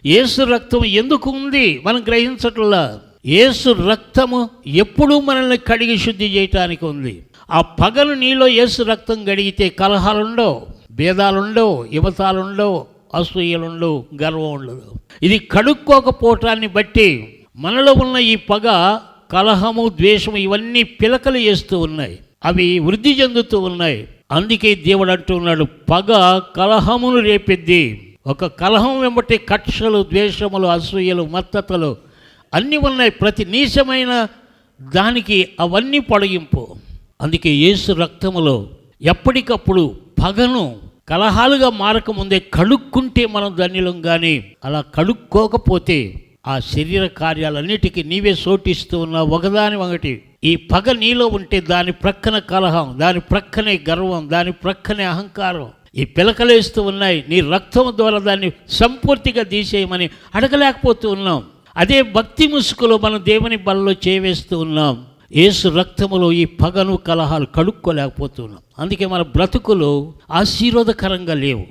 యేసు రక్తం ఎందుకు ఉంది మనం గ్రహించట్లా. యేసు రక్తము ఎప్పుడూ మనల్ని కడిగి శుద్ధి చేయటానికి ఉంది. ఆ పగలు నీలో యేసు రక్తం గడిగితే కలహాలుండవు, భేదాలుండవు, యువతాలుండవు, అసూయలుండవు, గర్వం ఉండదు. ఇది కడుక్కోకపోవటాన్ని బట్టి మనలో ఉన్న ఈ పగ, కలహము, ద్వేషము ఇవన్నీ పిలకలు వేస్తూ ఉన్నాయి, అవి వృద్ధి చెందుతూ ఉన్నాయి. అందుకే దేవుడు అంటున్నాడు, పగ కలహమును రేపిద్ది. ఒక కలహం వెంబటి కక్షలు, ద్వేషములు, అసూయలు, మత్తతలు అన్నీ ఉన్నాయి. ప్రతి నీచమైన దానికి అవన్నీ పొడిగింపు. అందుకే యేసు రక్తములో ఎప్పటికప్పుడు పగను కలహాలుగా మారకముందే కడుక్కుంటే మనం ధన్యులం. కానీ అలా కడుక్కోకపోతే ఆ శరీర కార్యాలన్నిటికీ నీవే సోటిస్తూ ఉన్నావు ఒకదాని ఒకటి. ఈ పగ నీలో ఉంటే దాని ప్రక్కన కలహం, దాని ప్రక్కనే గర్వం, దాని ప్రక్కనే అహంకారం, ఈ పిలకలేస్తూ ఉన్నాయి. నీ రక్తం ద్వారా దాన్ని సంపూర్తిగా తీసేయమని అడగలేకపోతూ ఉన్నాం. అదే భక్తి ముసుగులో మనం దేవుని బలలో చేవేస్తూ ఉన్నాం. యేసు రక్తములో ఈ పగను, కలహాలు కడుక్కోలేకపోతున్నాం. అందుకే మన బ్రతుకులు ఆశీర్వాదకరంగా లేవు.